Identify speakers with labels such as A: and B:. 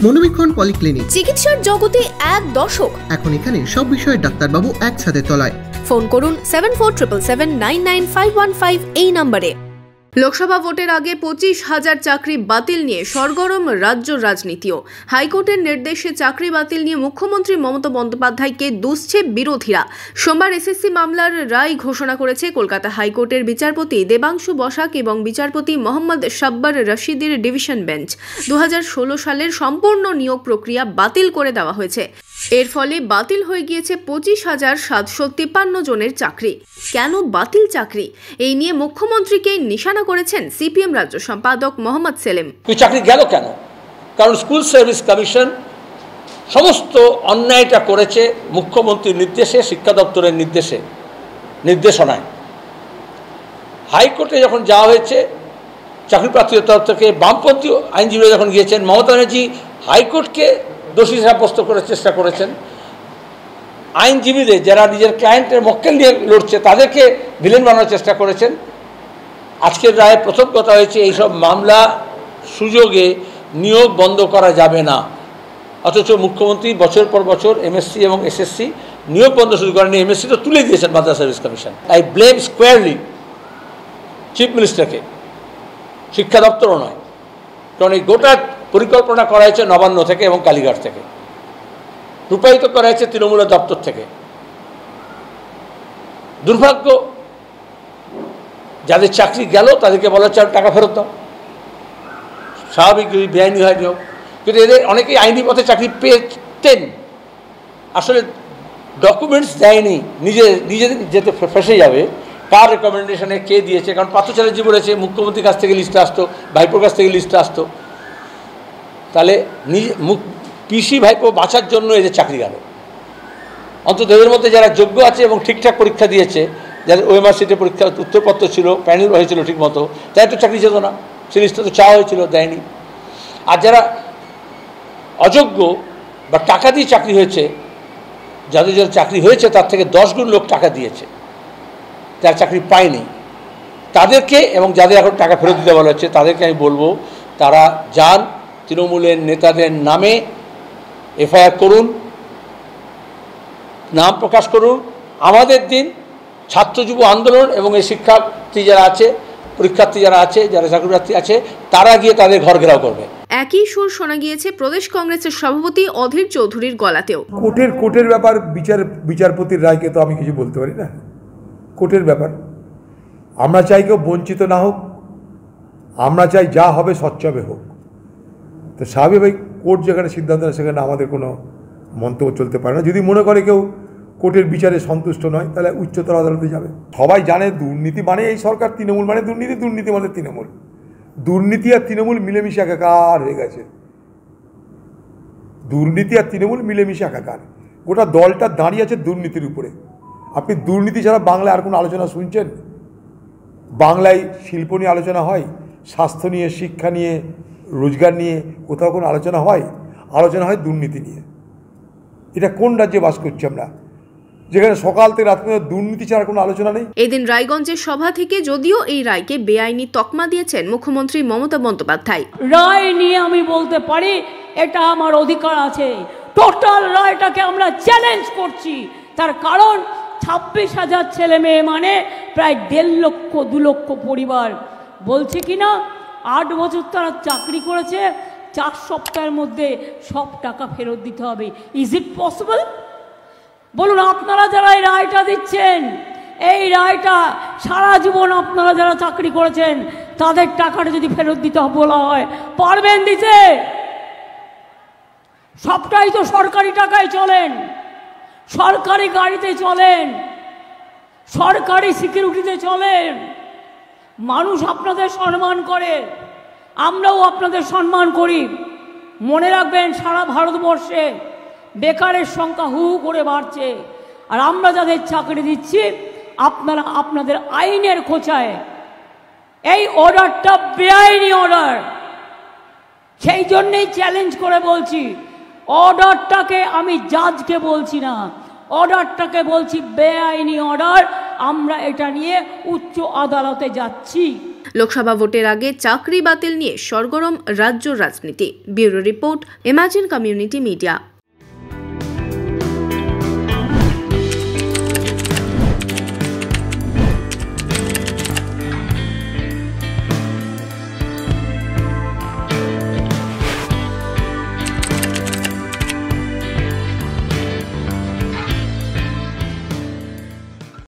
A: মনোবীক্ষণ polyclinic,
B: চিকিৎসার জগতে এক দশক।
A: এখন এখানে সব বিষয়ে ডাক্তারবাবু একসাথে তলায়।
B: ফোন করুন 7477999515 এই নম্বরে। লোকসভা ভোটের আগে 25,000 চাকরি বাতিল নিয়ে সরগরম রাজ্য রাজনীতিও। হাইকোর্টের নির্দেশে চাকরি বাতিল নিয়ে মুখ্যমন্ত্রী মমতা বন্দ্যোপাধ্যায়কে দুষছে বিরোধীরা। সোমবার এসএসসি মামলার রায় ঘোষণা করেছে কলকাতা হাইকোর্টের বিচারপতি দেবাংশু বসাক এবং বিচারপতি মোহাম্মদ সাব্বার রশিদের ডিভিশন বেঞ্চ। 2016 সালের সম্পূর্ণ নিয়োগ প্রক্রিয়া বাতিল করে দেওয়া হয়েছে। এর ফলে বাতিল হয়ে গিয়েছে 25,753 জনের চাকরি। কেন বাতিল চাকরি, এই নিয়ে মুখ্যমন্ত্রীকে নিশানা করেছেন সিপিএম রাজ্য সম্পাদক মোহাম্মদ সেলিম।
C: চাকরি গেল কেন? কারণ স্কুল সার্ভিস কমিশন সমস্ত অন্যায়টা করেছে মুখ্যমন্ত্রীর নির্দেশে, শিক্ষা দপ্তরের নির্দেশনায়। হাইকোর্টে যখন যাওয়া হয়েছে চাকরি প্রার্থীদের তরফ থেকে, বামপন্থী আইনজীবীরা যখন গিয়েছেন, মমতা ব্যানার্জি হাইকোর্টকে দোষী সাব্যস্ত করার চেষ্টা করেছেন। আইনজীবীদের যারা নিজের ক্লায়েন্টের মক্কেল নিয়ে লড়ছে তাদেরকে ভিলেন বানানোর চেষ্টা করেছেন। আজকের রায়ে প্রথম কথা হয়েছে এইসব মামলা সুযোগে নিয়োগ বন্ধ করা যাবে না, অথচ মুখ্যমন্ত্রী বছর পর বছর এমএসসি এবং এসএসসি নিয়োগ বন্ধ শুরু করেনি। এমএসসি তো তুলে দিয়েছেন Madras service commission. I blame squarely chief মিনিস্টারকে, শিক্ষা দপ্তরও নয়। কারণ এই গোটা পরিকল্পনা করা হয়েছে নবান্ন থেকে এবং কালীঘাট থেকে, রূপায়িত করা হয়েছে তৃণমূলের দপ্তর থেকে। দুর্ভাগ্য, যাদের চাকরি গেল তাদেরকে বলা হচ্ছে টাকা ফেরত দাও। স্বাভাবিক যদি বেআইনি হয় নিয়োগ, কিন্তু এদের অনেকেই আইনি পথে চাকরি পেতেন, আসলে ডকুমেন্টস দেয়নি, নিজেদের যেতে ফেসে যাবে কার রেকমেন্ডেশনে কে দিয়েছে। কারণ পার্থ চ্যাটার্জি বলেছে মুখ্যমন্ত্রীর কাছ থেকে লিস্টে আসতো, ভাইপোর কাছ থেকে লিস্টে আসতো, তাহলে পিসি ভাইপো বাঁচার জন্য এদের চাকরি গেল। অন্তত এদের মধ্যে যারা যোগ্য আছে এবং ঠিকঠাক পরীক্ষা দিয়েছে, যাদের ওএমআর সিটে পরীক্ষা উত্তরপত্র ছিল, প্যানেল হয়েছিল ঠিক মতো, তাই তো চাকরি যেত না। সে লিস্টে তো চাওয়া হয়েছিল, দেয়নি। আর যারা অযোগ্য বা টাকা দিয়ে চাকরি হয়েছে, যাদের চাকরি হয়েছে তার থেকে 10 গুণ লোক টাকা দিয়েছে, যারা চাকরি পায়নি তাদেরকে, এবং যাদের এখন টাকা ফেরত দিতে বলা হচ্ছে তাদেরকে আমি বলবো, তারা যান তৃণমূলের নেতাদের নামে এফআইআর করুন, নাম প্রকাশ করুন। আমাদের দিন ছাত্র যুব আন্দোলন এবং এই শিক্ষার্থী যারা আছে, পরীক্ষার্থী যারা আছে, যারা চাকরিপ্রার্থী আছে, তারা গিয়ে তাদের ঘর ঘেরাও করবে।
B: একই সুর শোনা গিয়েছে প্রদেশ কংগ্রেসের সভাপতি অধীর চৌধুরীর গলাতেও।
D: কোর্টের ব্যাপার, বিচারপতির রায়কে তো আমি কিছু বলতে পারি না। কোর্টের ব্যাপার, আমরা চাই কেউ বঞ্চিত না হোক, আমরা চাই যা হবে স্বচ্ছভাবে হোক। তো স্বাভাবিক কোর্ট যেখানে সিদ্ধান্ত নেয় সেখানে আমাদের কোনো মন্তব্য চলতে পারে না। যদি মনে করে কেউ কোর্টের বিচারে সন্তুষ্ট নয়, তাহলে উচ্চতর আদালতে যাবে। সবাই জানে দুর্নীতি মানে এই সরকার, তৃণমূল মানে দুর্নীতি, দুর্নীতি মানে তৃণমূল। দুর্নীতি আর তৃণমূল মিলেমিশে একাকার হয়ে গেছে। দুর্নীতি আর তৃণমূল মিলেমিশে একাকার। গোটা দলটা দাঁড়িয়ে আছে দুর্নীতির উপরে। আপনি দুর্নীতি ছাড়া বাংলায় আর কোনো আলোচনা শুনছেন? বাংলায় শিল্প নিয়ে আলোচনা হয়, স্বাস্থ্য নিয়ে, শিক্ষা নিয়ে, রোজগার নিয়ে কোথাও কোনো আলোচনা হয়? আলোচনা হয় দুর্নীতি নিয়ে। এটা কোন রাজ্যে বাস করছি আমরা, যেখানে সকাল থেকে রাত পর্যন্ত দুর্নীতি ছাড়া কোনো আলোচনা নেই?
B: এদিন রায়গঞ্জের সভা থেকে যদিও এই রায়কে বেআইনি তকমা দিয়েছেন মুখ্যমন্ত্রী মমতা বন্দ্যোপাধ্যায়।
E: রায় নিয়ে আমি বলতে পারি এটা আমার অধিকার আছে। টোটাল রায়টাকে আমরা চ্যালেঞ্জ করছি। তার কারণ 26,000 ছেলে মেয়ে মানে প্রায় 1.5 লক্ষ 2 লক্ষ পরিবার। বলছে কিনা 8 বছর তারা চাকরি করেছে, 4 সপ্তাহের মধ্যে সব টাকা ফেরত দিতে হবে। Is it possible? বলুন, আপনারা যারা এই রায়টা দিচ্ছেন, এই রায়টা সারা জীবন আপনারা যারা চাকরি করেছেন তাদের টাকাটা যদি ফেরত দিতে বলা হয়, পারবেন দিতে? সবটাই তো সরকারি টাকায় চলেন, সরকারি গাড়িতে চলেন, সরকারি সিকিউরিটিতে চলেন। মানুষ আপনাদের সম্মান করে, আমরাও আপনাদের সম্মান করি। মনে রাখবেন, সারা ভারতবর্ষে বেকারের সংখ্যা হু করে বাড়ছে, আর আমরা যাদের চাকরি দিচ্ছি আপনারা আপনাদের আইনের খোঁচায়। এই অর্ডারটা বেআইনি অর্ডার, সেই জন্যেই চ্যালেঞ্জ করে বলছি, অর্ডারটাকে আমি জাজকে বলছি না, অর্ডারটাকে বলছি বেআইনি অর্ডার। আমরা এটা নিয়ে উচ্চ আদালতে যাচ্ছি।
B: লোকসভা ভোটের আগে চাকরি বাতিল নিয়ে সরগরম রাজ্য রাজনীতি। Bureau report, imagine community media.